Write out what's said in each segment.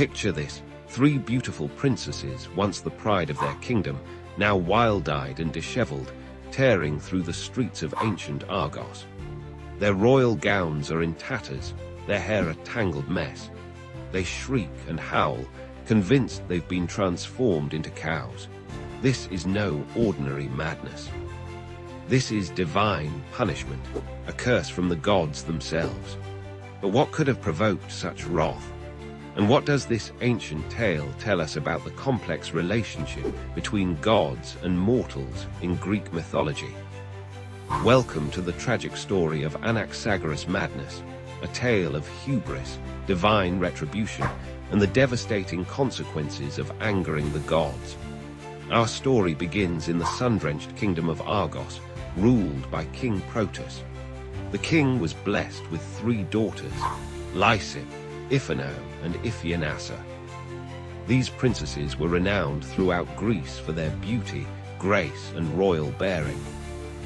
Picture this: 3 beautiful princesses, once the pride of their kingdom, now wild-eyed and disheveled, tearing through the streets of ancient Argos. Their royal gowns are in tatters, their hair a tangled mess. They shriek and howl, convinced they've been transformed into cows. This is no ordinary madness. This is divine punishment, a curse from the gods themselves. But what could have provoked such wrath? And what does this ancient tale tell us about the complex relationship between gods and mortals in Greek mythology? Welcome to the tragic story of Anaxagoras' madness, a tale of hubris, divine retribution, and the devastating consequences of angering the gods. Our story begins in the sun-drenched kingdom of Argos, ruled by King Protus. The king was blessed with 3 daughters, Lysippe, Iphano, and Iphianassa. These princesses were renowned throughout Greece for their beauty, grace, and royal bearing.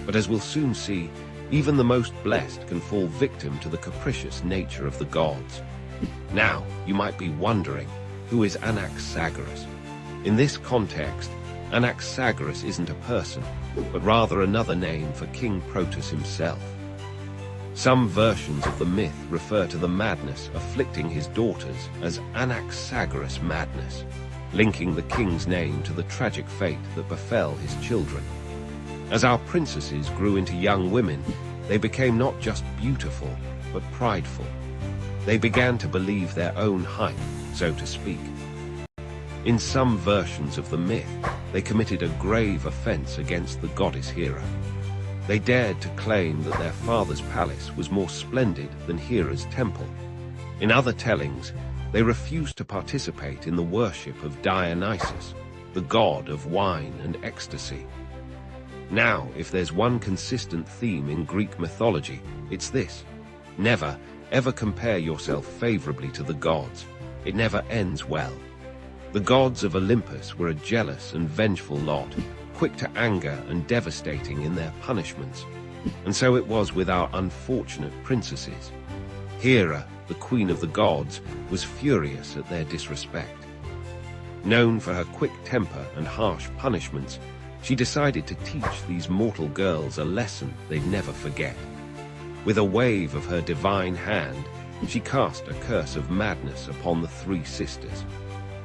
But as we'll soon see, even the most blessed can fall victim to the capricious nature of the gods. Now, you might be wondering, who is Anaxagoras? In this context, Anaxagoras isn't a person, but rather another name for King Protus himself. Some versions of the myth refer to the madness afflicting his daughters as Anaxagoras madness, linking the king's name to the tragic fate that befell his children. As our princesses grew into young women, they became not just beautiful, but prideful. They began to believe their own hype, so to speak. In some versions of the myth, they committed a grave offense against the goddess Hera. They dared to claim that their father's palace was more splendid than Hera's temple. In other tellings, they refused to participate in the worship of Dionysus, the god of wine and ecstasy. Now, if there's one consistent theme in Greek mythology, it's this: never, ever compare yourself favorably to the gods. It never ends well. The gods of Olympus were a jealous and vengeful lot, quick to anger and devastating in their punishments. And so it was with our unfortunate princesses. Hera, the queen of the gods, was furious at their disrespect. Known for her quick temper and harsh punishments, she decided to teach these mortal girls a lesson they'd never forget. With a wave of her divine hand, she cast a curse of madness upon the 3 sisters.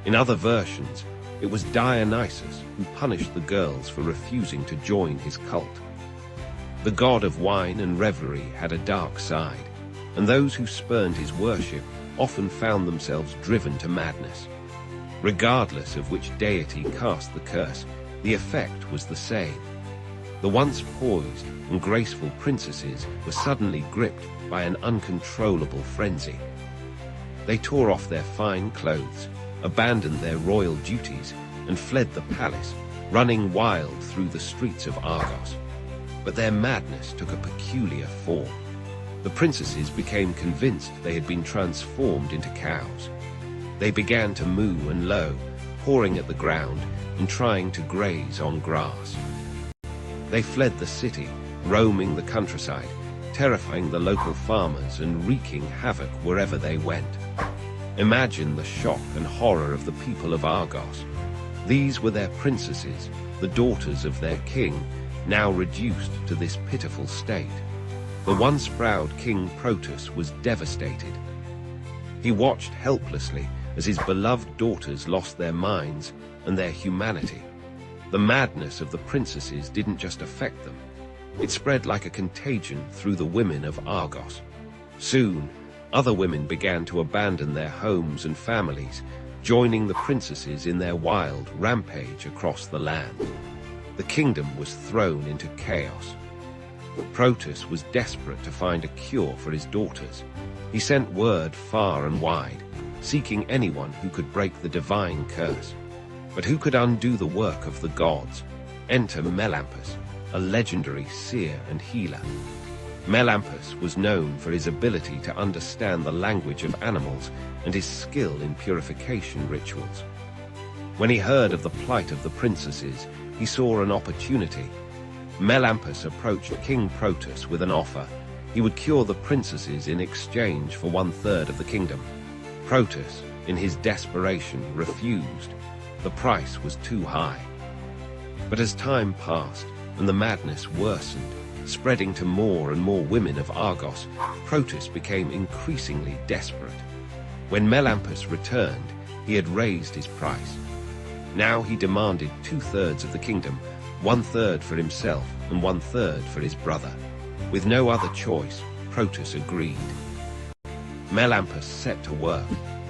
In other versions, it was Dionysus who punished the girls for refusing to join his cult. The god of wine and revelry had a dark side, and those who spurned his worship often found themselves driven to madness. Regardless of which deity cast the curse, the effect was the same. The once poised and graceful princesses were suddenly gripped by an uncontrollable frenzy. They tore off their fine clothes, abandoned their royal duties, and fled the palace, running wild through the streets of Argos. But their madness took a peculiar form. The princesses became convinced they had been transformed into cows. They began to moo and low, pawing at the ground and trying to graze on grass. They fled the city, roaming the countryside, terrifying the local farmers and wreaking havoc wherever they went. Imagine the shock and horror of the people of Argos. These were their princesses, the daughters of their king, now reduced to this pitiful state. The once proud King Protus was devastated. He watched helplessly as his beloved daughters lost their minds and their humanity. The madness of the princesses didn't just affect them. It spread like a contagion through the women of Argos. Soon, other women began to abandon their homes and families, joining the princesses in their wild rampage across the land. The kingdom was thrown into chaos. Protus was desperate to find a cure for his daughters. He sent word far and wide, seeking anyone who could break the divine curse. But who could undo the work of the gods? Enter Melampus, a legendary seer and healer. Melampus was known for his ability to understand the language of animals and his skill in purification rituals. When he heard of the plight of the princesses, he saw an opportunity. Melampus approached King Protus with an offer. He would cure the princesses in exchange for 1/3 of the kingdom. Protus, in his desperation, refused. The price was too high. But as time passed and the madness worsened, spreading to more and more women of Argos, Protus became increasingly desperate. When Melampus returned, he had raised his price. Now he demanded 2/3 of the kingdom, 1/3 for himself and 1/3 for his brother. With no other choice, Protus agreed. Melampus set to work,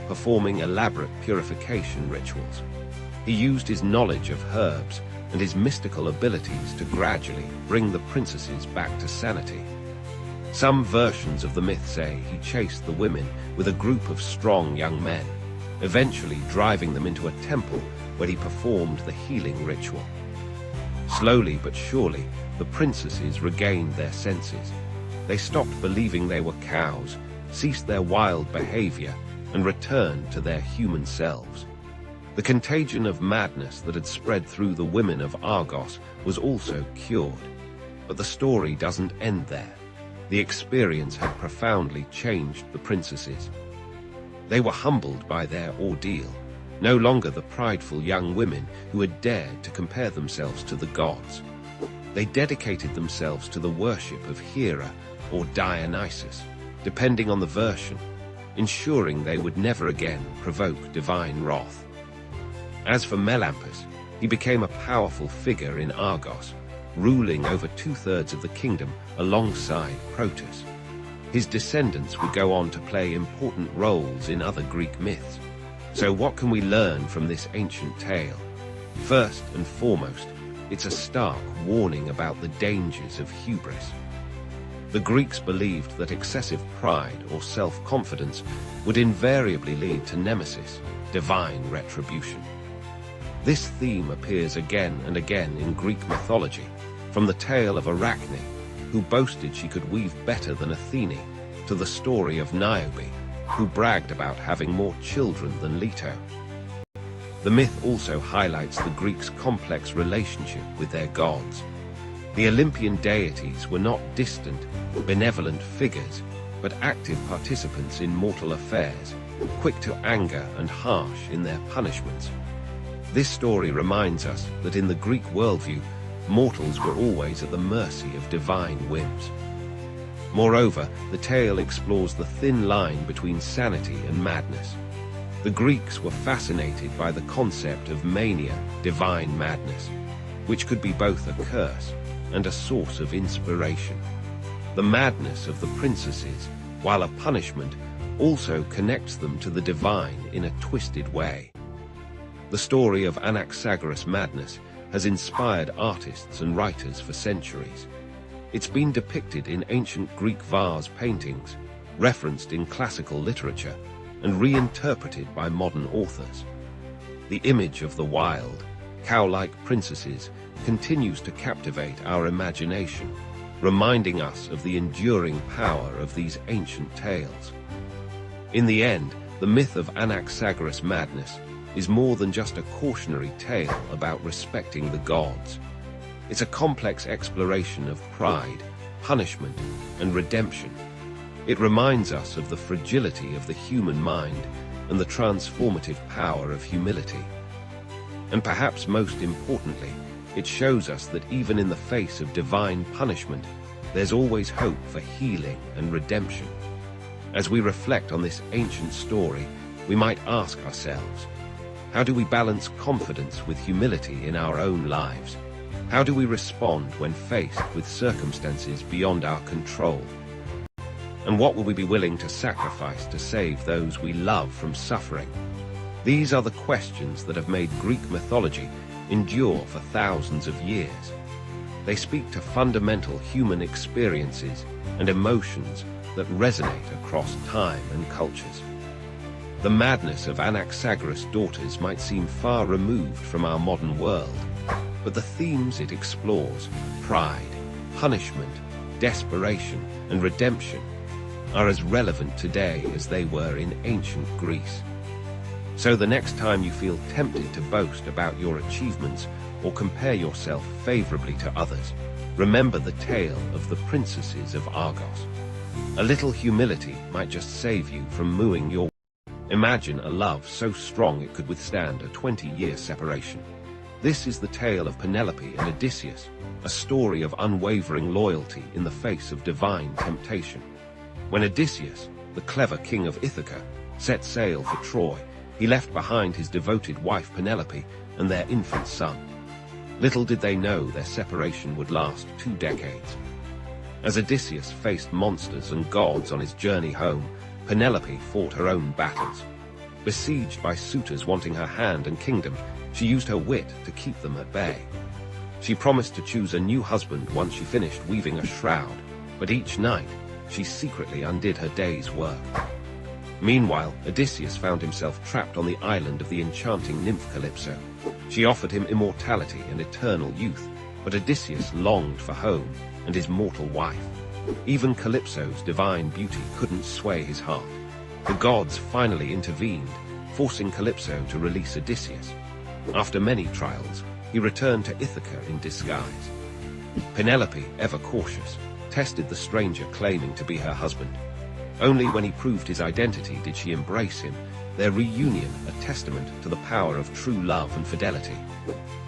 performing elaborate purification rituals. He used his knowledge of herbs and his mystical abilities to gradually bring the princesses back to sanity. Some versions of the myth say he chased the women with a group of strong young men, eventually driving them into a temple where he performed the healing ritual. Slowly but surely, the princesses regained their senses. They stopped believing they were cows, ceased their wild behavior, and returned to their human selves. The contagion of madness that had spread through the women of Argos was also cured. But the story doesn't end there. The experience had profoundly changed the princesses. They were humbled by their ordeal, no longer the prideful young women who had dared to compare themselves to the gods. They dedicated themselves to the worship of Hera or Dionysus, depending on the version, ensuring they would never again provoke divine wrath. As for Melampus, he became a powerful figure in Argos, ruling over 2/3 of the kingdom alongside Protus. His descendants would go on to play important roles in other Greek myths. So what can we learn from this ancient tale? First and foremost, it's a stark warning about the dangers of hubris. The Greeks believed that excessive pride or self-confidence would invariably lead to nemesis, divine retribution. This theme appears again and again in Greek mythology, from the tale of Arachne, who boasted she could weave better than Athene, to the story of Niobe, who bragged about having more children than Leto. The myth also highlights the Greeks' complex relationship with their gods. The Olympian deities were not distant, benevolent figures, but active participants in mortal affairs, quick to anger and harsh in their punishments. This story reminds us that in the Greek worldview, mortals were always at the mercy of divine whims. Moreover, the tale explores the thin line between sanity and madness. The Greeks were fascinated by the concept of mania, divine madness, which could be both a curse and a source of inspiration. The madness of the princesses, while a punishment, also connects them to the divine in a twisted way. The story of Anaxagoras' madness has inspired artists and writers for centuries. It's been depicted in ancient Greek vase paintings, referenced in classical literature, and reinterpreted by modern authors. The image of the wild, cow-like princesses continues to captivate our imagination, reminding us of the enduring power of these ancient tales. In the end, the myth of Anaxagoras' madness is more than just a cautionary tale about respecting the gods. It's a complex exploration of pride, punishment, and redemption. It reminds us of the fragility of the human mind and the transformative power of humility. And perhaps most importantly, it shows us that even in the face of divine punishment, there's always hope for healing and redemption. As we reflect on this ancient story, we might ask ourselves, how do we balance confidence with humility in our own lives? How do we respond when faced with circumstances beyond our control? And what will we be willing to sacrifice to save those we love from suffering? These are the questions that have made Greek mythology endure for thousands of years. They speak to fundamental human experiences and emotions that resonate across time and cultures. The madness of Anaxagoras' daughters might seem far removed from our modern world, but the themes it explores, pride, punishment, desperation, and redemption, are as relevant today as they were in ancient Greece. So the next time you feel tempted to boast about your achievements or compare yourself favorably to others, remember the tale of the princesses of Argos. A little humility might just save you from mooing your Imagine a love so strong it could withstand a 20-year separation. This is the tale of Penelope and Odysseus, a story of unwavering loyalty in the face of divine temptation. When Odysseus, the clever king of Ithaca, set sail for Troy, he left behind his devoted wife Penelope and their infant son. Little did they know their separation would last 2 decades. As Odysseus faced monsters and gods on his journey home, Penelope fought her own battles. Besieged by suitors wanting her hand and kingdom, she used her wit to keep them at bay. She promised to choose a new husband once she finished weaving a shroud, but each night she secretly undid her day's work. Meanwhile, Odysseus found himself trapped on the island of the enchanting nymph Calypso. She offered him immortality and eternal youth, but Odysseus longed for home and his mortal wife. Even Calypso's divine beauty couldn't sway his heart. The gods finally intervened, forcing Calypso to release Odysseus. After many trials, he returned to Ithaca in disguise. Penelope, ever cautious, tested the stranger claiming to be her husband. Only when he proved his identity did she embrace him, their reunion a testament to the power of true love and fidelity.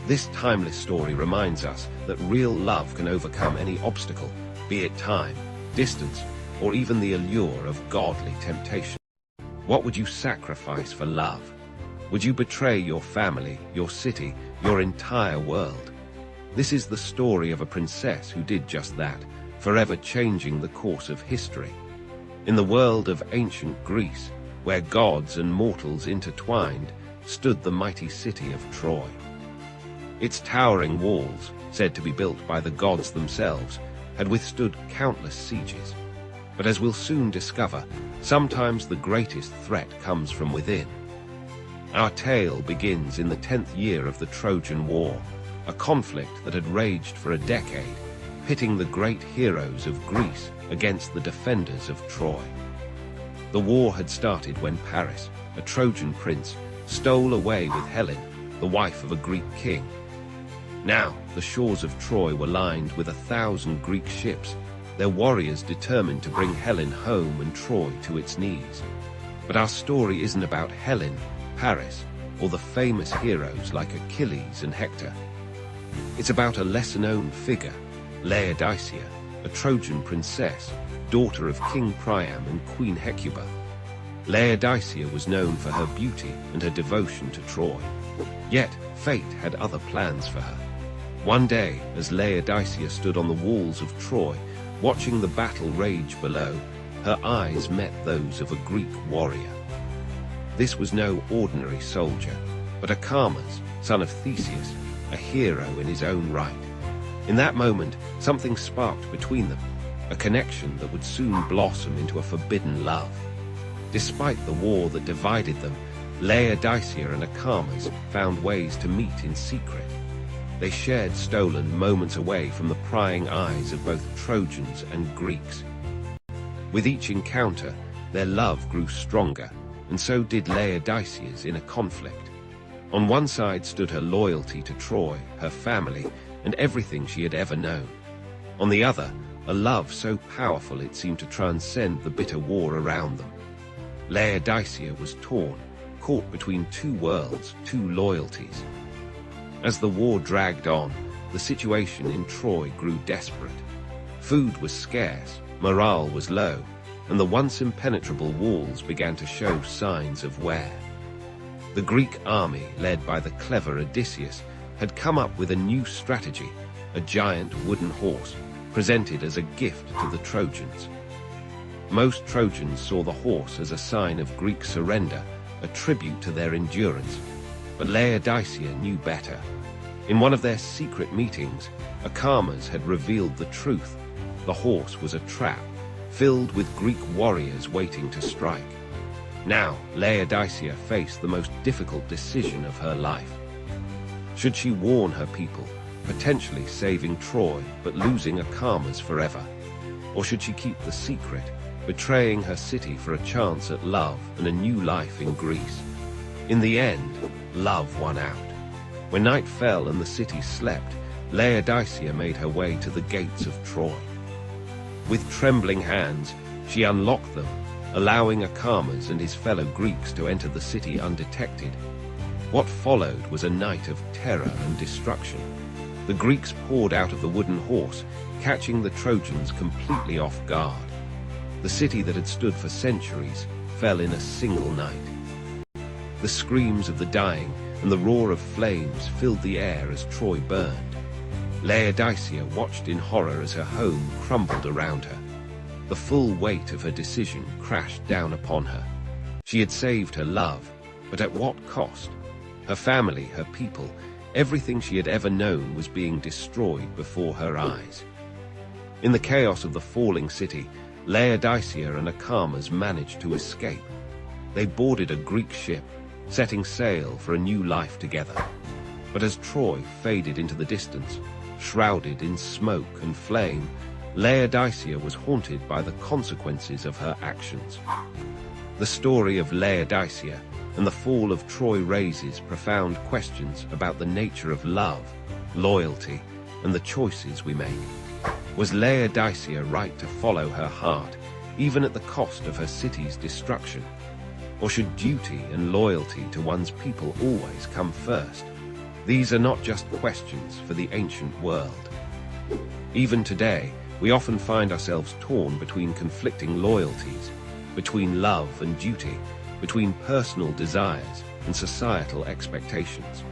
This timeless story reminds us that real love can overcome any obstacle, be it time, distance, or even the allure of godly temptation. What would you sacrifice for love? Would you betray your family, your city, your entire world? This is the story of a princess who did just that, forever changing the course of history. In the world of ancient Greece, where gods and mortals intertwined, stood the mighty city of Troy. Its towering walls, said to be built by the gods themselves, had withstood countless sieges. But as we'll soon discover, sometimes the greatest threat comes from within. Our tale begins in the 10th year of the Trojan War, a conflict that had raged for a decade, pitting the great heroes of Greece against the defenders of Troy. The war had started when Paris, a Trojan prince, stole away with Helen, the wife of a Greek king. Now, the shores of Troy were lined with 1,000 Greek ships, their warriors determined to bring Helen home and Troy to its knees. But our story isn't about Helen, Paris, or the famous heroes like Achilles and Hector. It's about a lesser-known figure, Laodicea, a Trojan princess, daughter of King Priam and Queen Hecuba. Laodicea was known for her beauty and her devotion to Troy. Yet, fate had other plans for her. One day, as Laodicea stood on the walls of Troy, watching the battle rage below, her eyes met those of a Greek warrior. This was no ordinary soldier, but Acamas, son of Theseus, a hero in his own right. In that moment, something sparked between them, a connection that would soon blossom into a forbidden love. Despite the war that divided them, Laodicea and Acamas found ways to meet in secret. They shared stolen moments away from the prying eyes of both Trojans and Greeks. With each encounter, their love grew stronger, and so did Laodicea's in a conflict. On one side stood her loyalty to Troy, her family, and everything she had ever known. On the other, a love so powerful it seemed to transcend the bitter war around them. Laodicea was torn, caught between two worlds, two loyalties. As the war dragged on, the situation in Troy grew desperate. Food was scarce, morale was low, and the once impenetrable walls began to show signs of wear. The Greek army, led by the clever Odysseus, had come up with a new strategy, a giant wooden horse, presented as a gift to the Trojans. Most Trojans saw the horse as a sign of Greek surrender, a tribute to their endurance. But Laodicea knew better. In one of their secret meetings, Acamas had revealed the truth. The horse was a trap, filled with Greek warriors waiting to strike. Now, Laodicea faced the most difficult decision of her life. Should she warn her people, potentially saving Troy but losing Acamas forever? Or should she keep the secret, betraying her city for a chance at love and a new life in Greece? In the end, love won out. When night fell and the city slept, Laodicea made her way to the gates of Troy. With trembling hands, she unlocked them, allowing Achamas and his fellow Greeks to enter the city undetected. What followed was a night of terror and destruction. The Greeks poured out of the wooden horse, catching the Trojans completely off guard. The city that had stood for centuries fell in a single night. The screams of the dying and the roar of flames filled the air as Troy burned. Laodicea watched in horror as her home crumbled around her. The full weight of her decision crashed down upon her. She had saved her love, but at what cost? Her family, her people, everything she had ever known was being destroyed before her eyes. In the chaos of the falling city, Laodicea and Achamas managed to escape. They boarded a Greek ship, setting sail for a new life together. But as Troy faded into the distance, shrouded in smoke and flame, Laodicea was haunted by the consequences of her actions. The story of Laodicea and the fall of Troy raises profound questions about the nature of love, loyalty, and the choices we make. Was Laodicea right to follow her heart, even at the cost of her city's destruction? Or should duty and loyalty to one's people always come first? These are not just questions for the ancient world. Even today, we often find ourselves torn between conflicting loyalties, between love and duty, between personal desires and societal expectations.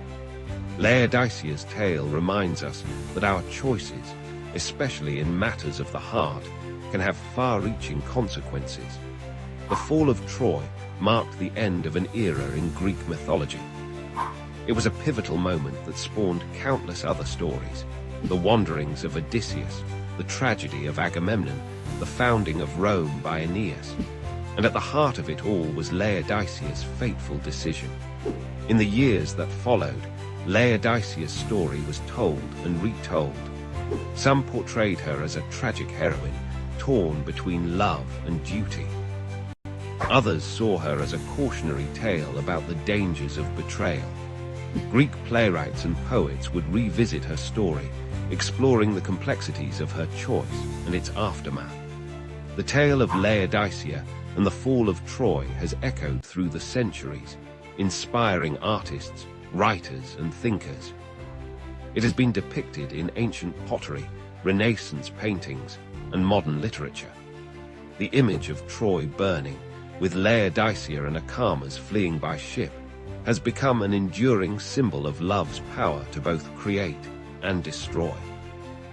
Laodicea's tale reminds us that our choices, especially in matters of the heart, can have far-reaching consequences. The fall of Troy marked the end of an era in Greek mythology. It was a pivotal moment that spawned countless other stories: the wanderings of Odysseus, the tragedy of Agamemnon, the founding of Rome by Aeneas. And at the heart of it all was Laodicea's fateful decision. In the years that followed, Laodicea's story was told and retold. Some portrayed her as a tragic heroine, torn between love and duty. Others saw her as a cautionary tale about the dangers of betrayal. Greek playwrights and poets would revisit her story, exploring the complexities of her choice and its aftermath. The tale of Laodicea and the fall of Troy has echoed through the centuries, inspiring artists, writers, and thinkers. It has been depicted in ancient pottery, Renaissance paintings, and modern literature. The image of Troy burning, with Laodicea and Achamas fleeing by ship, has become an enduring symbol of love's power to both create and destroy.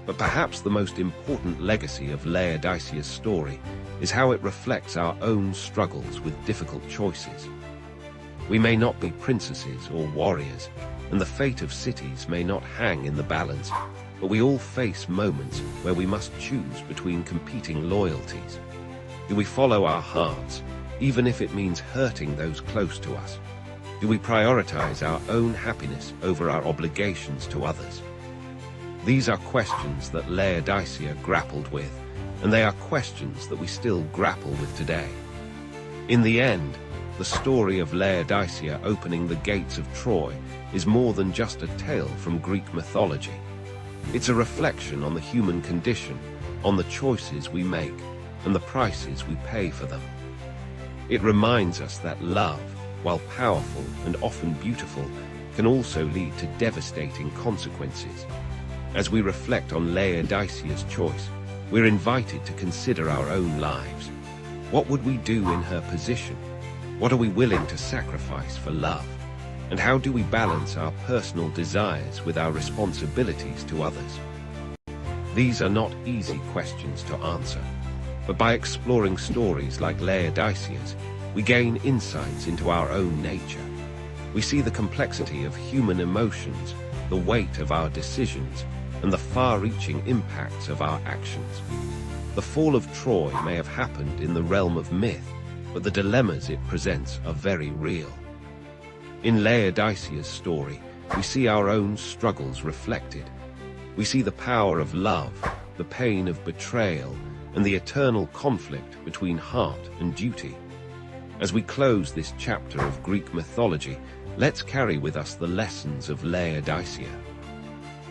But perhaps the most important legacy of Laodicea's story is how it reflects our own struggles with difficult choices. We may not be princesses or warriors, and the fate of cities may not hang in the balance, but we all face moments where we must choose between competing loyalties. Do we follow our hearts, even if it means hurting those close to us? Do we prioritize our own happiness over our obligations to others? These are questions that Laodicea grappled with, and they are questions that we still grapple with today. In the end, the story of Laodicea opening the gates of Troy is more than just a tale from Greek mythology. It's a reflection on the human condition, on the choices we make, and the prices we pay for them. It reminds us that love, while powerful and often beautiful, can also lead to devastating consequences. As we reflect on Laodicea's choice, we're invited to consider our own lives. What would we do in her position? What are we willing to sacrifice for love? And how do we balance our personal desires with our responsibilities to others? These are not easy questions to answer, but by exploring stories like Laodicea's, we gain insights into our own nature. We see the complexity of human emotions, the weight of our decisions, and the far-reaching impacts of our actions. The fall of Troy may have happened in the realm of myth, but the dilemmas it presents are very real. In Laodicea's story, we see our own struggles reflected. We see the power of love, the pain of betrayal, and the eternal conflict between heart and duty. As we close this chapter of Greek mythology, let's carry with us the lessons of Laodicea.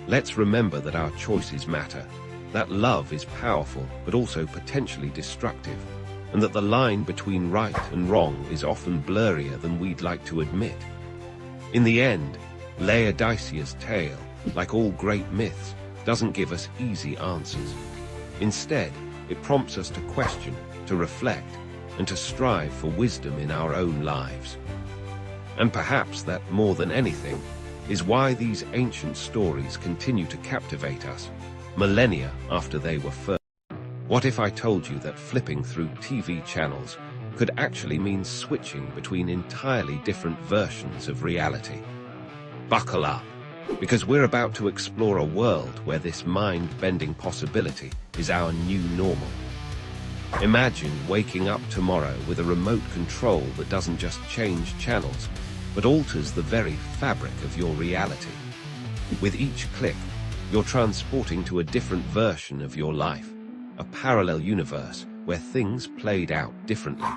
Let's remember that our choices matter, that love is powerful but also potentially destructive, and that the line between right and wrong is often blurrier than we'd like to admit. In the end, Laodicea's tale, like all great myths, doesn't give us easy answers. Instead, it prompts us to question, to reflect, and to strive for wisdom in our own lives. And perhaps that, more than anything, is why these ancient stories continue to captivate us, millennia after they were first. What if I told you that flipping through TV channels could actually mean switching between entirely different versions of reality? Buckle up, because we're about to explore a world where this mind-bending possibility is our new normal. Imagine waking up tomorrow with a remote control that doesn't just change channels, but alters the very fabric of your reality. With each click, you're transporting to a different version of your life, a parallel universe where things played out differently.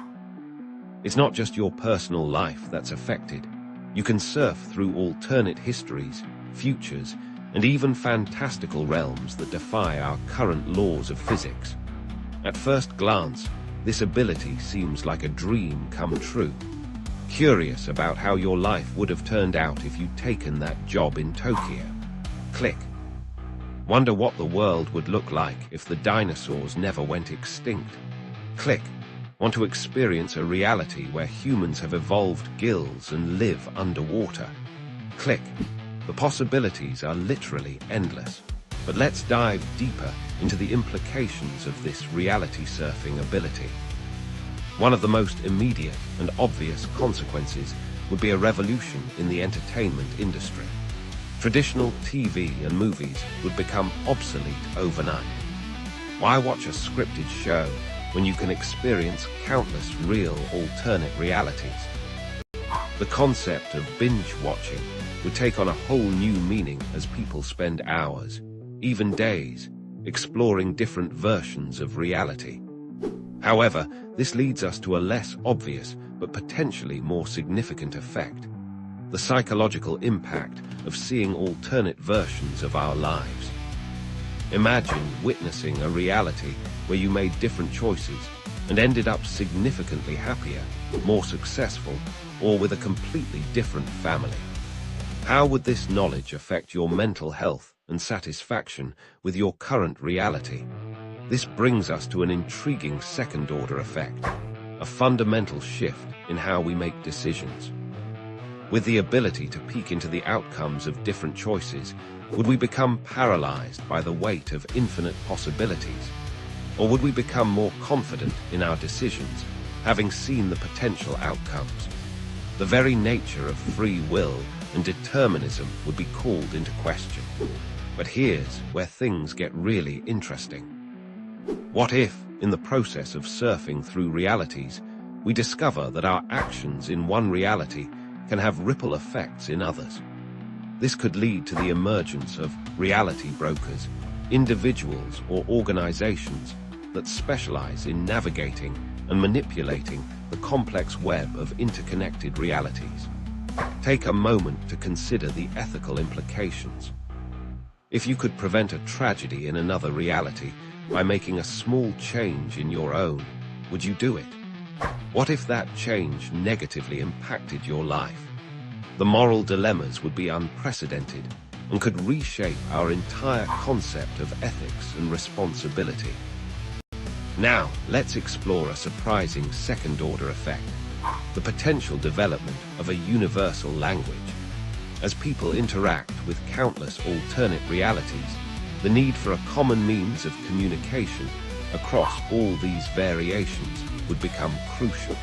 It's not just your personal life that's affected. You can surf through alternate histories, futures, and even fantastical realms that defy our current laws of physics. At first glance, this ability seems like a dream come true. Curious about how your life would have turned out if you'd taken that job in Tokyo? Click. Wonder what the world would look like if the dinosaurs never went extinct? Click. Want to experience a reality where humans have evolved gills and live underwater? Click. The possibilities are literally endless. But let's dive deeper into the implications of this reality surfing ability. One of the most immediate and obvious consequences would be a revolution in the entertainment industry. Traditional TV and movies would become obsolete overnight. Why watch a scripted show when you can experience countless real alternate realities? The concept of binge watching would take on a whole new meaning as people spend hours, even days, exploring different versions of reality. However, this leads us to a less obvious but potentially more significant effect: the psychological impact of seeing alternate versions of our lives. Imagine witnessing a reality where you made different choices and ended up significantly happier, more successful, or with a completely different family. How would this knowledge affect your mental health and satisfaction with your current reality? This brings us to an intriguing second-order effect, a fundamental shift in how we make decisions. With the ability to peek into the outcomes of different choices, would we become paralyzed by the weight of infinite possibilities? Or would we become more confident in our decisions, having seen the potential outcomes? The very nature of free will and determinism would be called into question. But here's where things get really interesting. What if, in the process of surfing through realities, we discover that our actions in one reality can have ripple effects in others? This could lead to the emergence of reality brokers, individuals or organizations that specialize in navigating and manipulating the complex web of interconnected realities. Take a moment to consider the ethical implications. If you could prevent a tragedy in another reality by making a small change in your own, would you do it? What if that change negatively impacted your life? The moral dilemmas would be unprecedented and could reshape our entire concept of ethics and responsibility. Now, let's explore a surprising second-order effect: the potential development of a universal language. As people interact with countless alternate realities, the need for a common means of communication across all these variations would become crucial.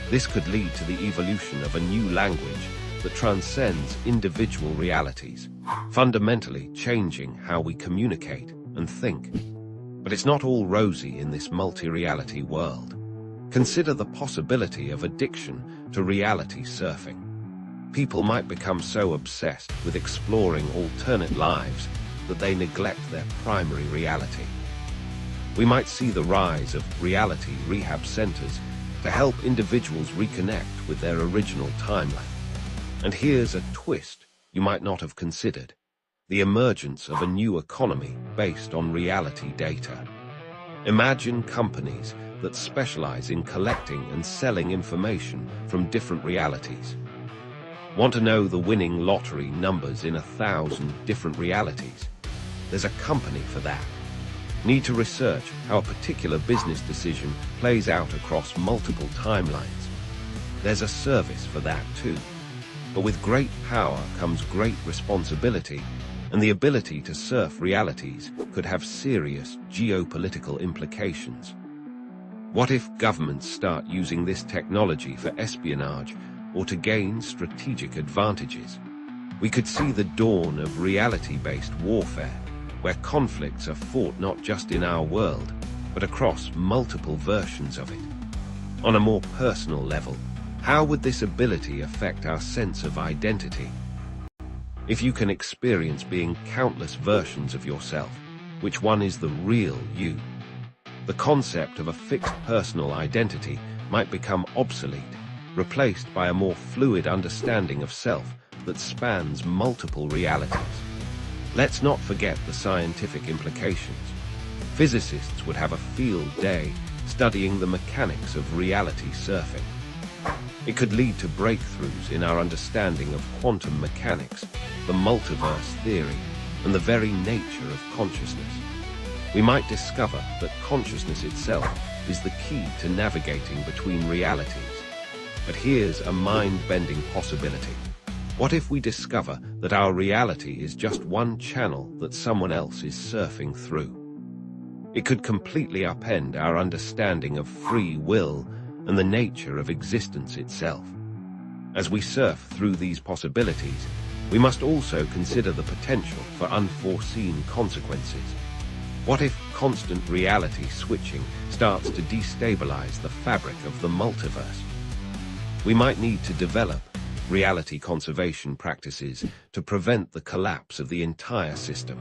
This could lead to the evolution of a new language that transcends individual realities, fundamentally changing how we communicate and think. But it's not all rosy in this multi-reality world. Consider the possibility of addiction to reality surfing. People might become so obsessed with exploring alternate lives that they neglect their primary reality. We might see the rise of reality rehab centers to help individuals reconnect with their original timeline. And here's a twist you might not have considered: the emergence of a new economy based on reality data. Imagine companies that specialize in collecting and selling information from different realities. Want to know the winning lottery numbers in 1,000 different realities? There's a company for that. Need to research how a particular business decision plays out across multiple timelines? There's a service for that too. But with great power comes great responsibility, and the ability to surf realities could have serious geopolitical implications. What if governments start using this technology for espionage or to gain strategic advantages? We could see the dawn of reality-based warfare, where conflicts are fought not just in our world, but across multiple versions of it. On a more personal level, how would this ability affect our sense of identity? If you can experience being countless versions of yourself, which one is the real you? The concept of a fixed personal identity might become obsolete, replaced by a more fluid understanding of self that spans multiple realities. Let's not forget the scientific implications. Physicists would have a field day studying the mechanics of reality surfing. It could lead to breakthroughs in our understanding of quantum mechanics, the multiverse theory, and the very nature of consciousness. We might discover that consciousness itself is the key to navigating between realities. But here's a mind-bending possibility. What if we discover that our reality is just one channel that someone else is surfing through? It could completely upend our understanding of free will and the nature of existence itself. As we surf through these possibilities, we must also consider the potential for unforeseen consequences. What if constant reality switching starts to destabilize the fabric of the multiverse? We might need to develop reality conservation practices to prevent the collapse of the entire system.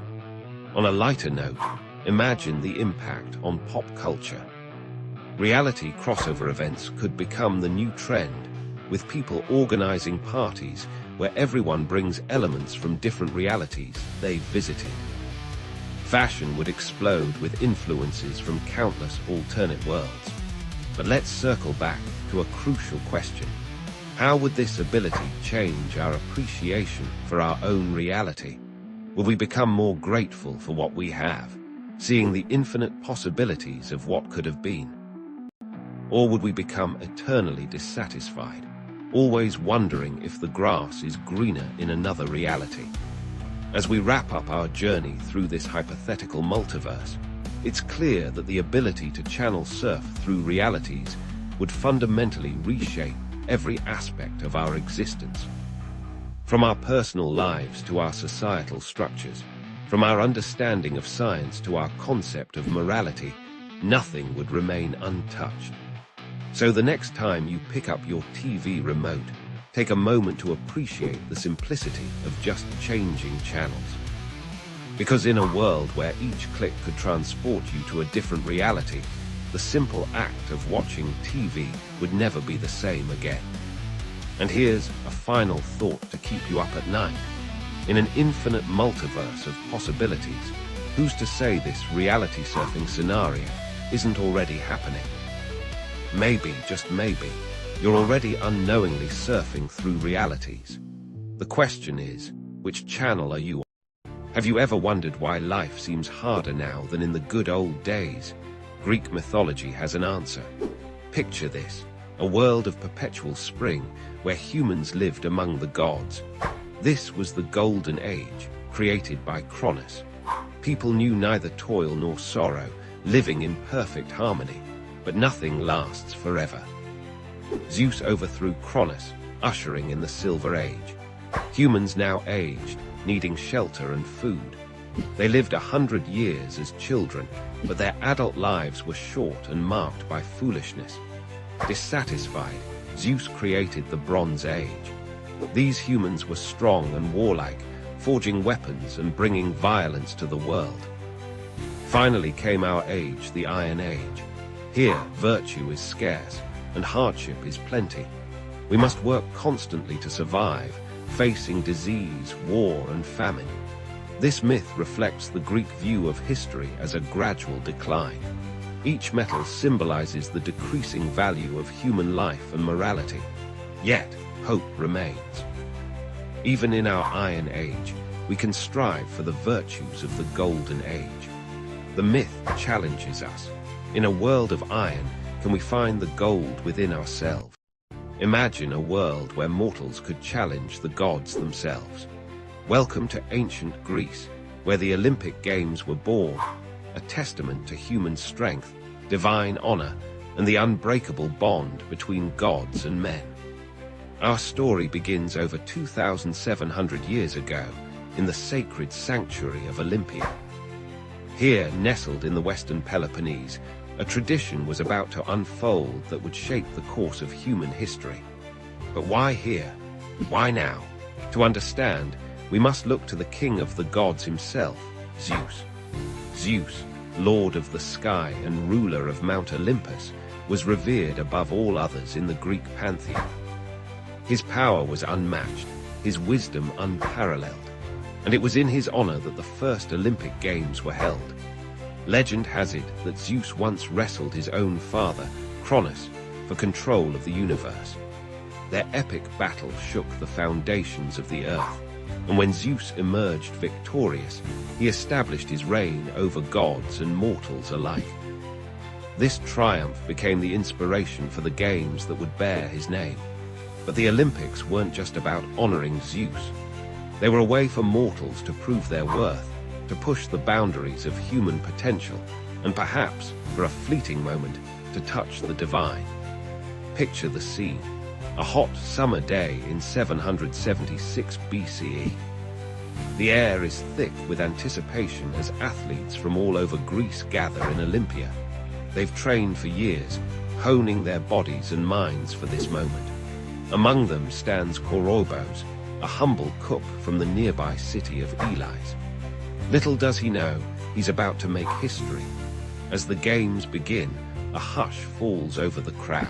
On a lighter note, imagine the impact on pop culture. Reality crossover events could become the new trend, with people organizing parties where everyone brings elements from different realities they've visited. Fashion would explode with influences from countless alternate worlds. But let's circle back to a crucial question. How would this ability change our appreciation for our own reality? Will we become more grateful for what we have, seeing the infinite possibilities of what could have been? Or would we become eternally dissatisfied, always wondering if the grass is greener in another reality? As we wrap up our journey through this hypothetical multiverse, it's clear that the ability to channel surf through realities would fundamentally reshape every aspect of our existence. From our personal lives to our societal structures, from our understanding of science to our concept of morality, nothing would remain untouched. So the next time you pick up your TV remote, take a moment to appreciate the simplicity of just changing channels. Because in a world where each click could transport you to a different reality, the simple act of watching TV would never be the same again. And here's a final thought to keep you up at night. In an infinite multiverse of possibilities, who's to say this reality surfing scenario isn't already happening? Maybe, just maybe, you're already unknowingly surfing through realities. The question is, which channel are you on? Have you ever wondered why life seems harder now than in the good old days? Greek mythology has an answer. Picture this, a world of perpetual spring where humans lived among the gods. This was the golden age, created by Cronus. People knew neither toil nor sorrow, living in perfect harmony, but nothing lasts forever. Zeus overthrew Cronus, ushering in the Silver Age. Humans now aged, needing shelter and food. They lived 100 years as children, but their adult lives were short and marked by foolishness. Dissatisfied, Zeus created the Bronze Age. These humans were strong and warlike, forging weapons and bringing violence to the world. Finally came our age, the Iron Age. Here, virtue is scarce, and hardship is plenty. We must work constantly to survive, facing disease, war, and famine. This myth reflects the Greek view of history as a gradual decline. Each metal symbolizes the decreasing value of human life and morality. Yet, hope remains. Even in our Iron Age, we can strive for the virtues of the Golden Age. The myth challenges us. In a world of iron, can we find the gold within ourselves? Imagine a world where mortals could challenge the gods themselves. Welcome to ancient Greece, where the Olympic Games were born, a testament to human strength, divine honor, and the unbreakable bond between gods and men. Our story begins over 2,700 years ago in the sacred sanctuary of Olympia. Here, nestled in the western Peloponnese, a tradition was about to unfold that would shape the course of human history. But why here? Why now? To understand, we must look to the king of the gods himself, Zeus. Zeus, lord of the sky and ruler of Mount Olympus, was revered above all others in the Greek pantheon. His power was unmatched, his wisdom unparalleled, and it was in his honor that the first Olympic Games were held. Legend has it that Zeus once wrestled his own father, Cronus, for control of the universe. Their epic battle shook the foundations of the earth, and when Zeus emerged victorious, he established his reign over gods and mortals alike. This triumph became the inspiration for the games that would bear his name. But the Olympics weren't just about honoring Zeus. They were a way for mortals to prove their worth, to push the boundaries of human potential, and perhaps, for a fleeting moment, to touch the divine. Picture the scene. A hot summer day in 776 BCE. The air is thick with anticipation as athletes from all over Greece gather in Olympia. They've trained for years, honing their bodies and minds for this moment. Among them stands Korobos, a humble cook from the nearby city of Elis. Little does he know, he's about to make history. As the games begin, a hush falls over the crowd.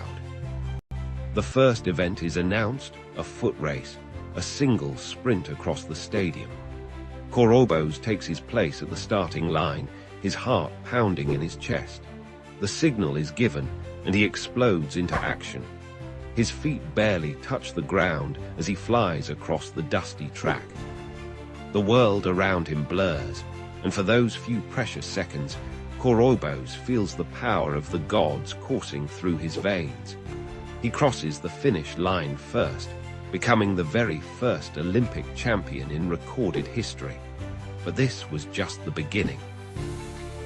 The first event is announced, a foot race, a single sprint across the stadium. Korobos takes his place at the starting line, his heart pounding in his chest. The signal is given, and he explodes into action. His feet barely touch the ground as he flies across the dusty track. The world around him blurs, and for those few precious seconds, Korobos feels the power of the gods coursing through his veins. He crosses the finish line first, becoming the very first Olympic champion in recorded history. But this was just the beginning.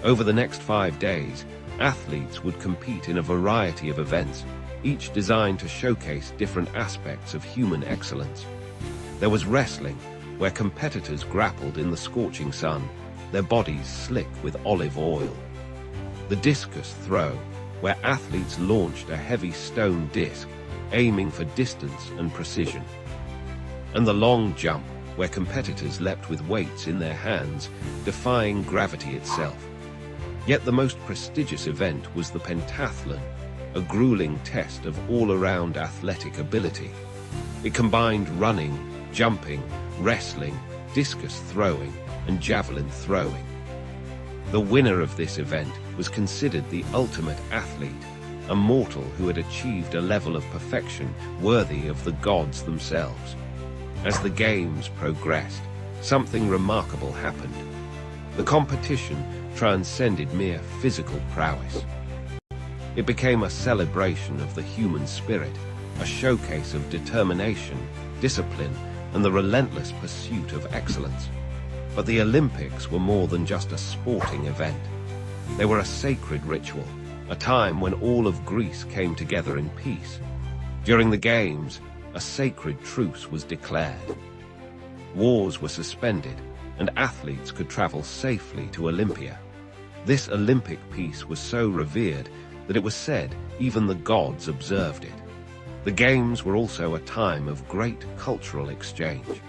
Over the next 5 days, athletes would compete in a variety of events, each designed to showcase different aspects of human excellence. There was wrestling, where competitors grappled in the scorching sun, their bodies slick with olive oil. The discus throw, where athletes launched a heavy stone disc, aiming for distance and precision. And the long jump, where competitors leapt with weights in their hands, defying gravity itself. Yet the most prestigious event was the pentathlon, a grueling test of all-around athletic ability. It combined running, jumping, wrestling, discus throwing, and javelin throwing. The winner of this event was considered the ultimate athlete, a mortal who had achieved a level of perfection worthy of the gods themselves. As the games progressed, something remarkable happened. The competition transcended mere physical prowess. It became a celebration of the human spirit, a showcase of determination, discipline, and the relentless pursuit of excellence. But the Olympics were more than just a sporting event. They were a sacred ritual, a time when all of Greece came together in peace. During the Games, a sacred truce was declared. Wars were suspended, and athletes could travel safely to Olympia. This Olympic peace was so revered that it was said even the gods observed it. The Games were also a time of great cultural exchange.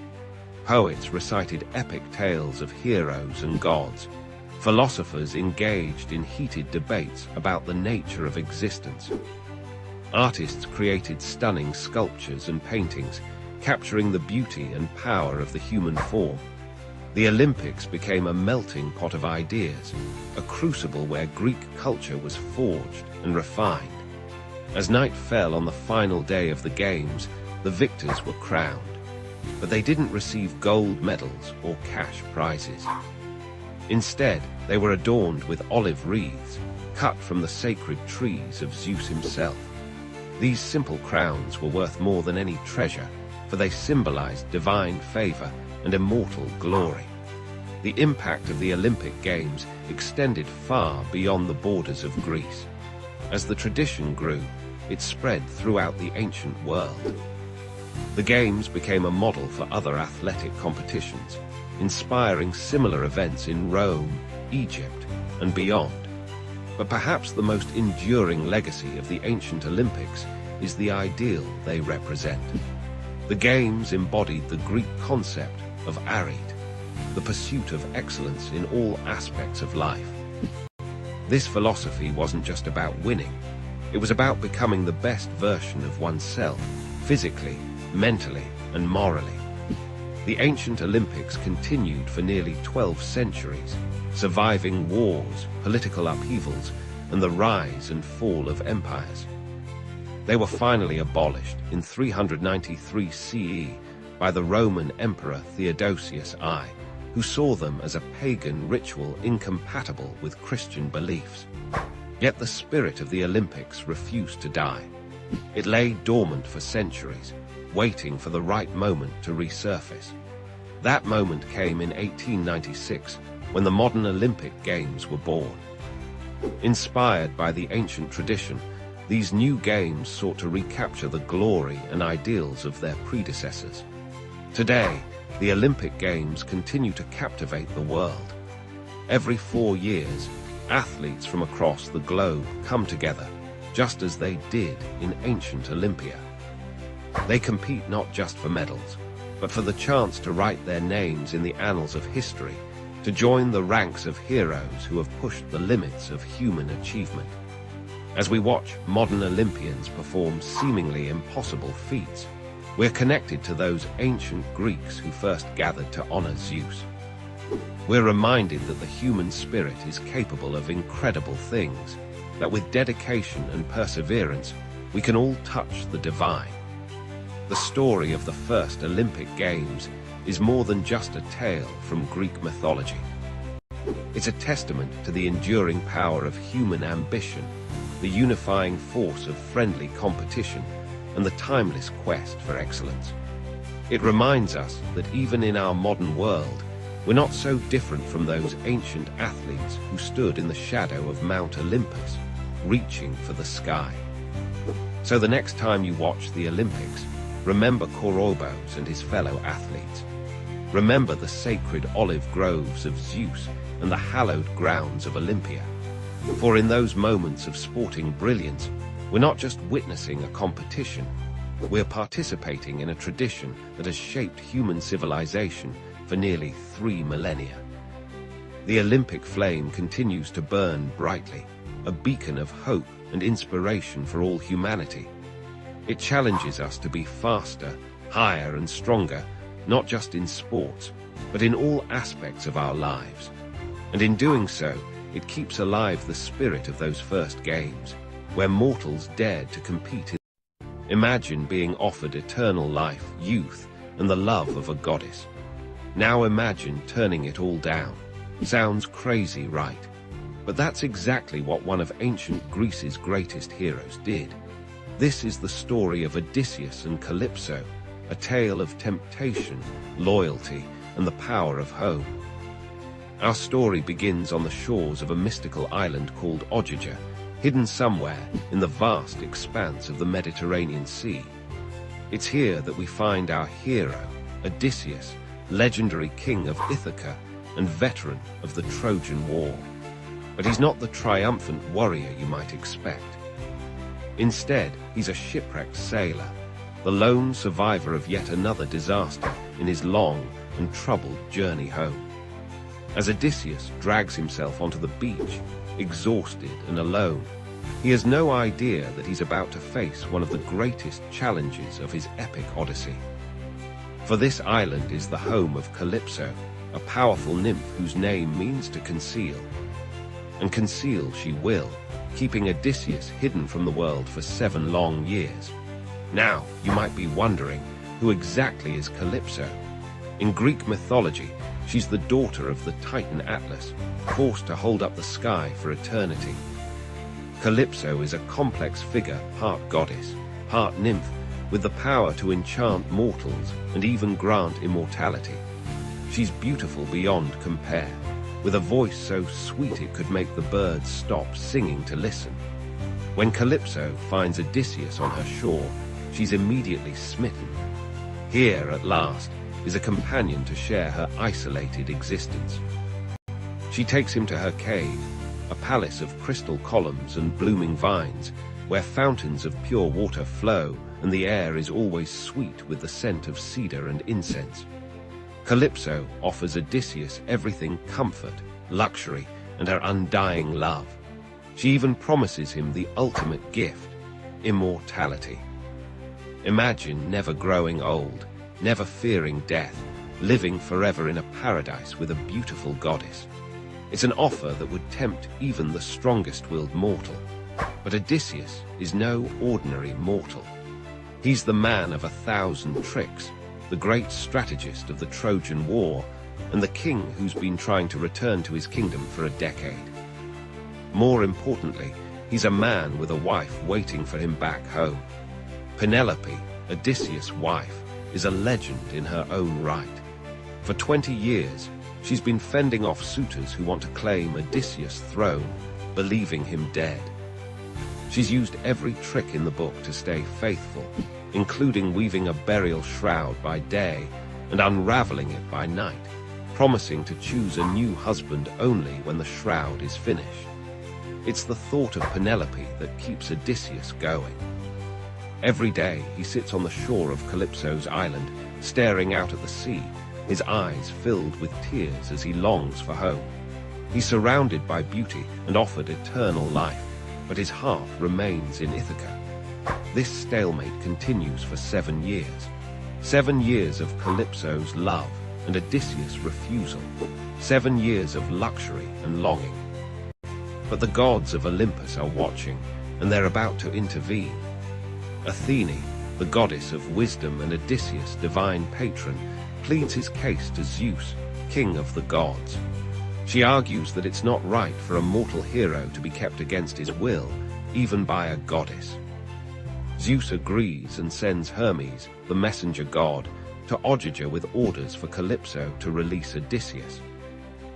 Poets recited epic tales of heroes and gods. Philosophers engaged in heated debates about the nature of existence. Artists created stunning sculptures and paintings, capturing the beauty and power of the human form. The Olympics became a melting pot of ideas, a crucible where Greek culture was forged and refined. As night fell on the final day of the Games, the victors were crowned. But they didn't receive gold medals or cash prizes. Instead, they were adorned with olive wreaths, cut from the sacred trees of Zeus himself. These simple crowns were worth more than any treasure, for they symbolized divine favor and immortal glory. The impact of the Olympic Games extended far beyond the borders of Greece. As the tradition grew, it spread throughout the ancient world. The Games became a model for other athletic competitions, inspiring similar events in Rome, Egypt, and beyond. But perhaps the most enduring legacy of the ancient Olympics is the ideal they represent. The Games embodied the Greek concept of arete, the pursuit of excellence in all aspects of life. This philosophy wasn't just about winning, it was about becoming the best version of oneself, physically, mentally, and morally. The ancient Olympics continued for nearly 12 centuries, surviving wars, political upheavals, and the rise and fall of empires. They were finally abolished in 393 CE by the Roman Emperor Theodosius I, who saw them as a pagan ritual incompatible with Christian beliefs. Yet the spirit of the Olympics refused to die. It lay dormant for centuries, waiting for the right moment to resurface. That moment came in 1896, when the modern Olympic Games were born. Inspired by the ancient tradition, these new games sought to recapture the glory and ideals of their predecessors. Today, the Olympic Games continue to captivate the world. Every 4 years, athletes from across the globe come together, just as they did in ancient Olympia. They compete not just for medals, but for the chance to write their names in the annals of history, to join the ranks of heroes who have pushed the limits of human achievement. As we watch modern Olympians perform seemingly impossible feats, we're connected to those ancient Greeks who first gathered to honor Zeus. We're reminded that the human spirit is capable of incredible things, that with dedication and perseverance, we can all touch the divine. The story of the first Olympic Games is more than just a tale from Greek mythology. It's a testament to the enduring power of human ambition, the unifying force of friendly competition, and the timeless quest for excellence. It reminds us that even in our modern world, we're not so different from those ancient athletes who stood in the shadow of Mount Olympus, reaching for the sky. So the next time you watch the Olympics, remember Korobos and his fellow athletes. Remember the sacred olive groves of Zeus and the hallowed grounds of Olympia. For in those moments of sporting brilliance, we're not just witnessing a competition, we're participating in a tradition that has shaped human civilization for nearly 3 millennia. The Olympic flame continues to burn brightly, a beacon of hope and inspiration for all humanity. It challenges us to be faster, higher, and stronger, not just in sports, but in all aspects of our lives. And in doing so, it keeps alive the spirit of those first games, where mortals dared to compete in. Imagine being offered eternal life, youth, and the love of a goddess. Now imagine turning it all down. Sounds crazy, right? But that's exactly what one of ancient Greece's greatest heroes did. This is the story of Odysseus and Calypso, a tale of temptation, loyalty, and the power of home. Our story begins on the shores of a mystical island called Ogygia, hidden somewhere in the vast expanse of the Mediterranean Sea. It's here that we find our hero, Odysseus, legendary king of Ithaca and veteran of the Trojan War. But he's not the triumphant warrior you might expect. Instead, he's a shipwrecked sailor, the lone survivor of yet another disaster in his long and troubled journey home. As Odysseus drags himself onto the beach, exhausted and alone, he has no idea that he's about to face one of the greatest challenges of his epic odyssey. For this island is the home of Calypso, a powerful nymph whose name means to conceal. And conceal she will, keeping Odysseus hidden from the world for 7 long years. Now, you might be wondering, who exactly is Calypso? In Greek mythology, she's the daughter of the Titan Atlas, forced to hold up the sky for eternity. Calypso is a complex figure, part goddess, part nymph, with the power to enchant mortals and even grant immortality. She's beautiful beyond compare, with a voice so sweet it could make the birds stop singing to listen. When Calypso finds Odysseus on her shore, she's immediately smitten. Here, at last, is a companion to share her isolated existence. She takes him to her cave, a palace of crystal columns and blooming vines, where fountains of pure water flow and the air is always sweet with the scent of cedar and incense. Calypso offers Odysseus everything: comfort, luxury, and her undying love. She even promises him the ultimate gift: immortality. Imagine never growing old, never fearing death, living forever in a paradise with a beautiful goddess. It's an offer that would tempt even the strongest-willed mortal. But Odysseus is no ordinary mortal. He's the man of 1,000 tricks, the great strategist of the Trojan War, and the king who's been trying to return to his kingdom for a decade. More importantly, he's a man with a wife waiting for him back home. Penelope, Odysseus' wife, is a legend in her own right. For 20 years, she's been fending off suitors who want to claim Odysseus' throne, believing him dead. She's used every trick in the book to stay faithful, including weaving a burial shroud by day and unraveling it by night, promising to choose a new husband only when the shroud is finished. It's the thought of Penelope that keeps Odysseus going. Every day he sits on the shore of Calypso's island, staring out at the sea, his eyes filled with tears as he longs for home. He's surrounded by beauty and offered eternal life, but his heart remains in Ithaca. This stalemate continues for 7 years. 7 years of Calypso's love and Odysseus' refusal. 7 years of luxury and longing. But the gods of Olympus are watching, and they're about to intervene. Athene, the goddess of wisdom and Odysseus' divine patron, pleads his case to Zeus, king of the gods. She argues that it's not right for a mortal hero to be kept against his will, even by a goddess. Zeus agrees and sends Hermes, the messenger god, to Ogygia with orders for Calypso to release Odysseus.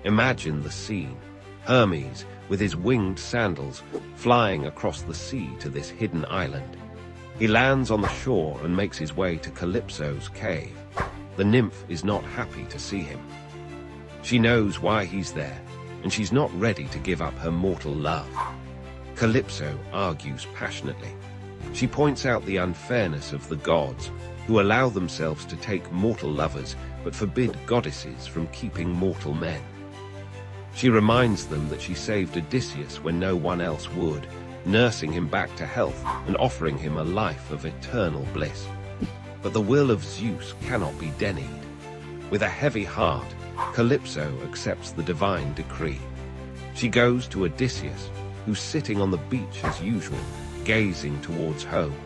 Imagine the scene: Hermes, with his winged sandals, flying across the sea to this hidden island. He lands on the shore and makes his way to Calypso's cave. The nymph is not happy to see him. She knows why he's there, and she's not ready to give up her mortal love. Calypso argues passionately. She points out the unfairness of the gods, who allow themselves to take mortal lovers but forbid goddesses from keeping mortal men. She reminds them that she saved Odysseus when no one else would, nursing him back to health and offering him a life of eternal bliss. But the will of Zeus cannot be denied. With a heavy heart, Calypso accepts the divine decree. She goes to Odysseus, who's sitting on the beach as usual, gazing towards home.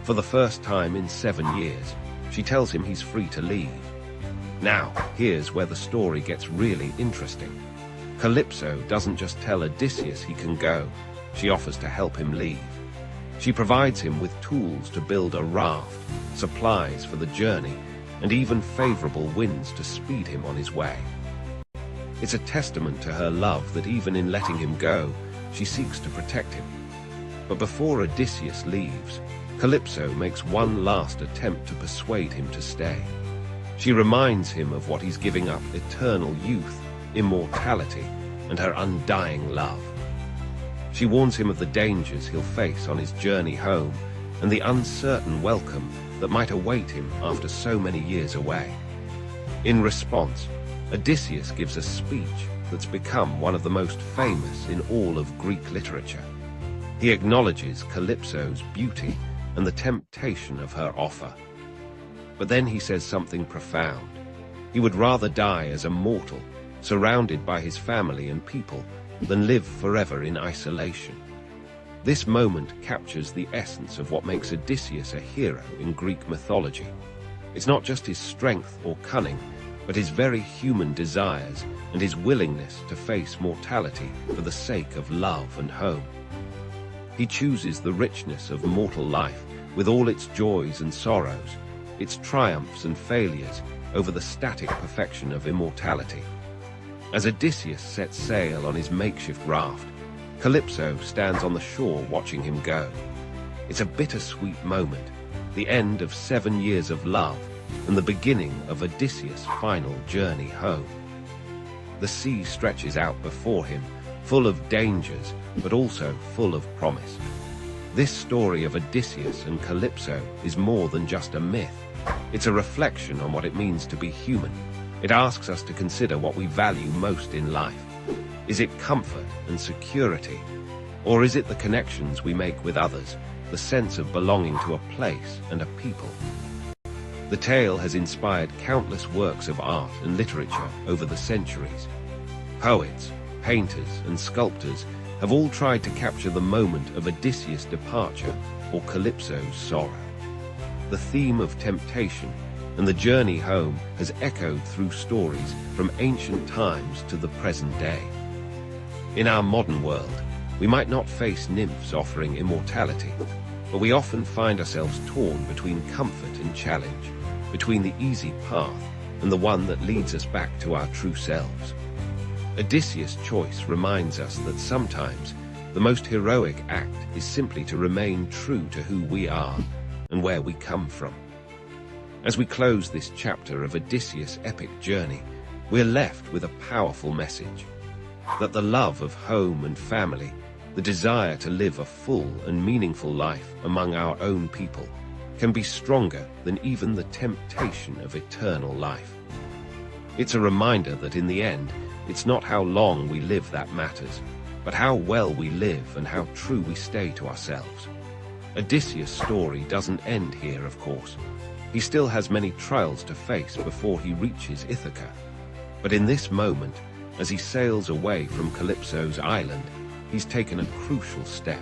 For the first time in 7 years, she tells him he's free to leave. Now, here's where the story gets really interesting. Calypso doesn't just tell Odysseus he can go, she offers to help him leave. She provides him with tools to build a raft, supplies for the journey, and even favorable winds to speed him on his way. It's a testament to her love that even in letting him go, she seeks to protect him. But before Odysseus leaves, Calypso makes one last attempt to persuade him to stay. She reminds him of what he's giving up: eternal youth, immortality, and her undying love. She warns him of the dangers he'll face on his journey home and the uncertain welcome that might await him after so many years away. In response, Odysseus gives a speech that's become one of the most famous in all of Greek literature. He acknowledges Calypso's beauty and the temptation of her offer. But then he says something profound. He would rather die as a mortal, surrounded by his family and people, than live forever in isolation. This moment captures the essence of what makes Odysseus a hero in Greek mythology. It's not just his strength or cunning, but his very human desires and his willingness to face mortality for the sake of love and home. He chooses the richness of mortal life with all its joys and sorrows, its triumphs and failures, over the static perfection of immortality. As Odysseus sets sail on his makeshift raft, Calypso stands on the shore watching him go. It's a bittersweet moment, the end of 7 years of love and the beginning of Odysseus' final journey home. The sea stretches out before him, full of dangers, but also full of promise. This story of Odysseus and Calypso is more than just a myth. It's a reflection on what it means to be human. It asks us to consider what we value most in life. Is it comfort and security? Or is it the connections we make with others, the sense of belonging to a place and a people? The tale has inspired countless works of art and literature over the centuries. Poets, painters, and sculptors have all tried to capture the moment of Odysseus' departure or Calypso's sorrow. The theme of temptation and the journey home has echoed through stories from ancient times to the present day. In our modern world, we might not face nymphs offering immortality, but we often find ourselves torn between comfort and challenge, between the easy path and the one that leads us back to our true selves. Odysseus' choice reminds us that sometimes the most heroic act is simply to remain true to who we are and where we come from. As we close this chapter of Odysseus' epic journey, we're left with a powerful message: that the love of home and family, the desire to live a full and meaningful life among our own people, can be stronger than even the temptation of eternal life. It's a reminder that in the end, it's not how long we live that matters, but how well we live and how true we stay to ourselves. Odysseus' story doesn't end here, of course. He still has many trials to face before he reaches Ithaca. But in this moment, as he sails away from Calypso's island, he's taken a crucial step.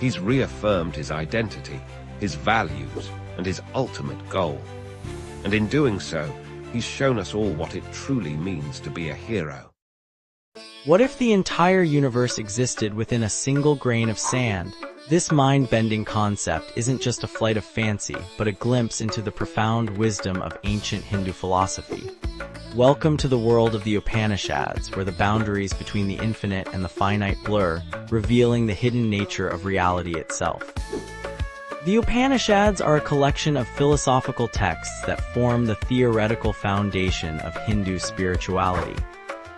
He's reaffirmed his identity, his values, and his ultimate goal. And in doing so, he's shown us all what it truly means to be a hero. What if the entire universe existed within a single grain of sand? This mind-bending concept isn't just a flight of fancy, but a glimpse into the profound wisdom of ancient Hindu philosophy. Welcome to the world of the Upanishads, where the boundaries between the infinite and the finite blur, revealing the hidden nature of reality itself. The Upanishads are a collection of philosophical texts that form the theoretical foundation of Hindu spirituality.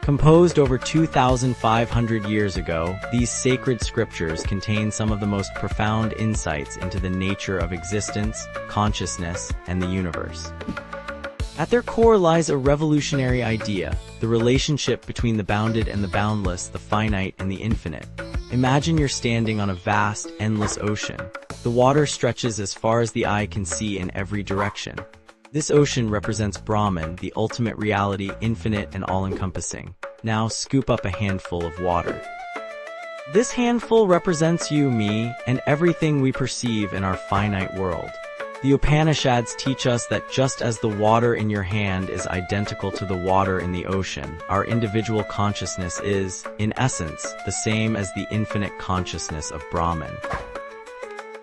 Composed over 2,500 years ago, these sacred scriptures contain some of the most profound insights into the nature of existence, consciousness, and the universe. At their core lies a revolutionary idea: the relationship between the bounded and the boundless, the finite and the infinite. Imagine you're standing on a vast, endless ocean. The water stretches as far as the eye can see in every direction. This ocean represents Brahman, the ultimate reality, infinite and all-encompassing. Now scoop up a handful of water. This handful represents you, me, and everything we perceive in our finite world. The Upanishads teach us that just as the water in your hand is identical to the water in the ocean, our individual consciousness is, in essence, the same as the infinite consciousness of Brahman.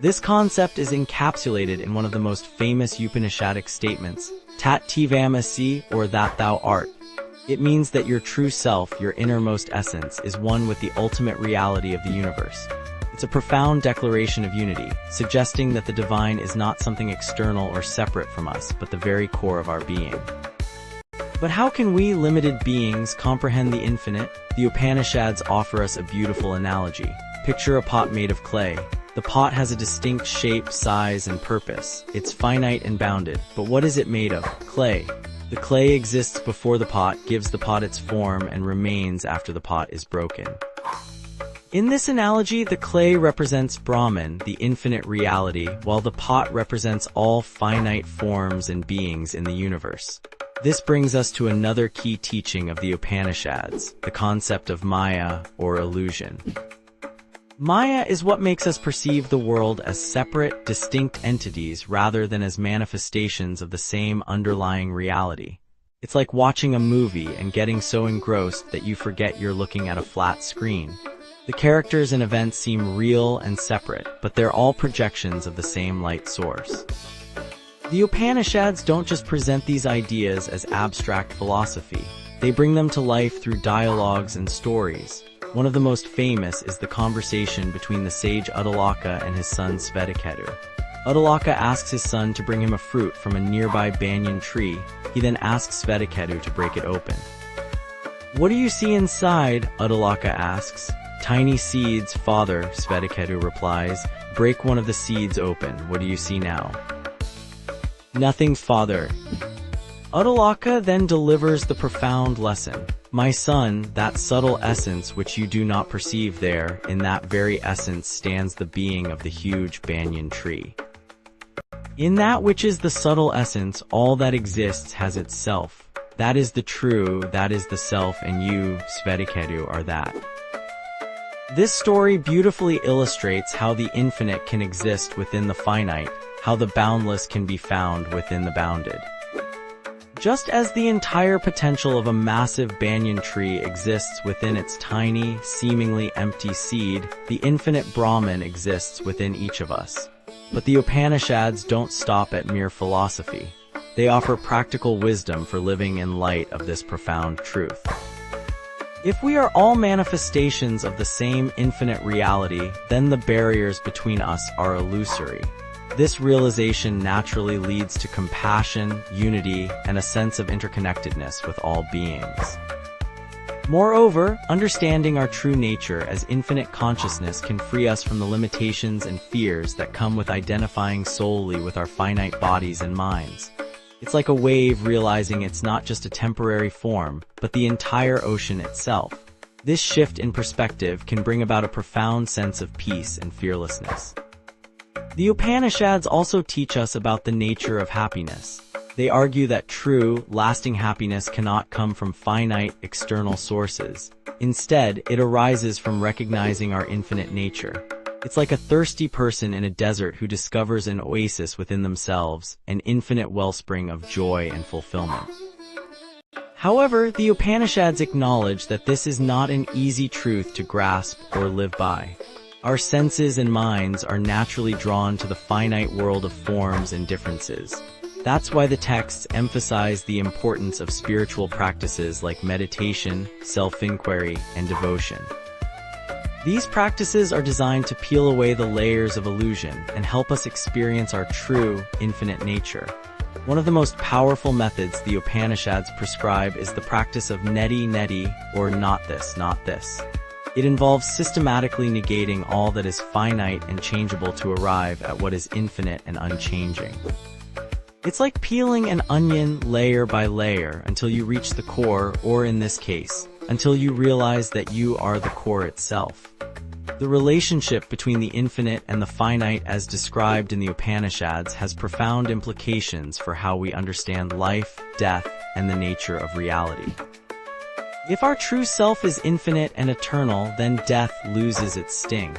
This concept is encapsulated in one of the most famous Upanishadic statements, thought-provoking, or that thou art. It means that your true self, your innermost essence, is one with the ultimate reality of the universe. It's a profound declaration of unity, suggesting that the divine is not something external or separate from us, but the very core of our being. But how can we, limited beings, comprehend the infinite? The Upanishads offer us a beautiful analogy. Picture a pot made of clay. The pot has a distinct shape, size, and purpose. It's finite and bounded, but what is it made of? Clay. The clay exists before the pot, gives the pot its form, and remains after the pot is broken. In this analogy, the clay represents Brahman, the infinite reality, while the pot represents all finite forms and beings in the universe. This brings us to another key teaching of the Upanishads, the concept of Maya, or illusion. Maya is what makes us perceive the world as separate, distinct entities rather than as manifestations of the same underlying reality. It's like watching a movie and getting so engrossed that you forget you're looking at a flat screen. The characters and events seem real and separate, but they're all projections of the same light source. The Upanishads don't just present these ideas as abstract philosophy. They bring them to life through dialogues and stories. One of the most famous is the conversation between the sage Uddalaka and his son Svetaketu. Uddalaka asks his son to bring him a fruit from a nearby banyan tree. He then asks Svetaketu to break it open. "What do you see inside?" Uddalaka asks. "Tiny seeds, father," Svetaketu replies. "Break one of the seeds open. What do you see now?" "Nothing, father." Uddalaka then delivers the profound lesson. "My son, that subtle essence which you do not perceive there, in that very essence stands the being of the huge banyan tree. In that which is the subtle essence, all that exists has its self. That is the true, that is the self, and you, Svetaketu, are that." This story beautifully illustrates how the infinite can exist within the finite, how the boundless can be found within the bounded. Just as the entire potential of a massive banyan tree exists within its tiny, seemingly empty seed, the infinite Brahman exists within each of us. But the Upanishads don't stop at mere philosophy. They offer practical wisdom for living in light of this profound truth. If we are all manifestations of the same infinite reality, then the barriers between us are illusory. This realization naturally leads to compassion, unity, and a sense of interconnectedness with all beings. Moreover, understanding our true nature as infinite consciousness can free us from the limitations and fears that come with identifying solely with our finite bodies and minds. It's like a wave realizing it's not just a temporary form, but the entire ocean itself. This shift in perspective can bring about a profound sense of peace and fearlessness. The Upanishads also teach us about the nature of happiness. They argue that true, lasting happiness cannot come from finite, external sources. Instead, it arises from recognizing our infinite nature. It's like a thirsty person in a desert who discovers an oasis within themselves, an infinite wellspring of joy and fulfillment. However, the Upanishads acknowledge that this is not an easy truth to grasp or live by. Our senses and minds are naturally drawn to the finite world of forms and differences. That's why the texts emphasize the importance of spiritual practices like meditation, self-inquiry, and devotion. These practices are designed to peel away the layers of illusion and help us experience our true, infinite nature. One of the most powerful methods the Upanishads prescribe is the practice of neti, or not this, not this. It involves systematically negating all that is finite and changeable to arrive at what is infinite and unchanging. It's like peeling an onion layer by layer until you reach the core, or in this case, until you realize that you are the core itself. The relationship between the infinite and the finite as described in the Upanishads has profound implications for how we understand life, death, and the nature of reality. If our true self is infinite and eternal, then death loses its sting.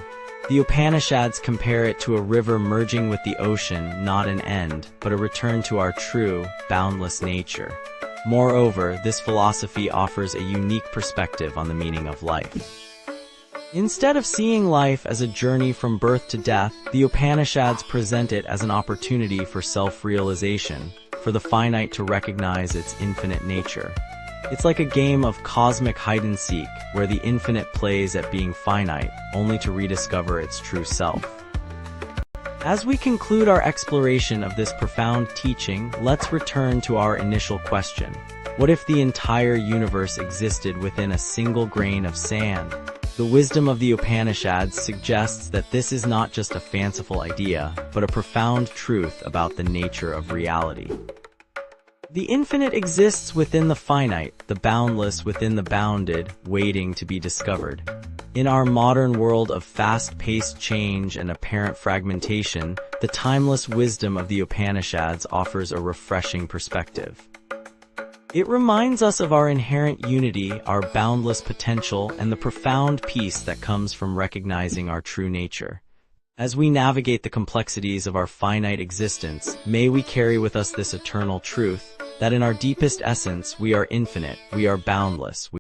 The Upanishads compare it to a river merging with the ocean, not an end, but a return to our true, boundless nature. Moreover, this philosophy offers a unique perspective on the meaning of life. Instead of seeing life as a journey from birth to death, the Upanishads present it as an opportunity for self-realization, for the finite to recognize its infinite nature. It's like a game of cosmic hide-and-seek, where the infinite plays at being finite, only to rediscover its true self. As we conclude our exploration of this profound teaching, let's return to our initial question. What if the entire universe existed within a single grain of sand? The wisdom of the Upanishads suggests that this is not just a fanciful idea, but a profound truth about the nature of reality. The infinite exists within the finite, the boundless within the bounded, waiting to be discovered. In our modern world of fast-paced change and apparent fragmentation, the timeless wisdom of the Upanishads offers a refreshing perspective. It reminds us of our inherent unity, our boundless potential, and the profound peace that comes from recognizing our true nature. As we navigate the complexities of our finite existence, may we carry with us this eternal truth, that in our deepest essence we are infinite, we are boundless.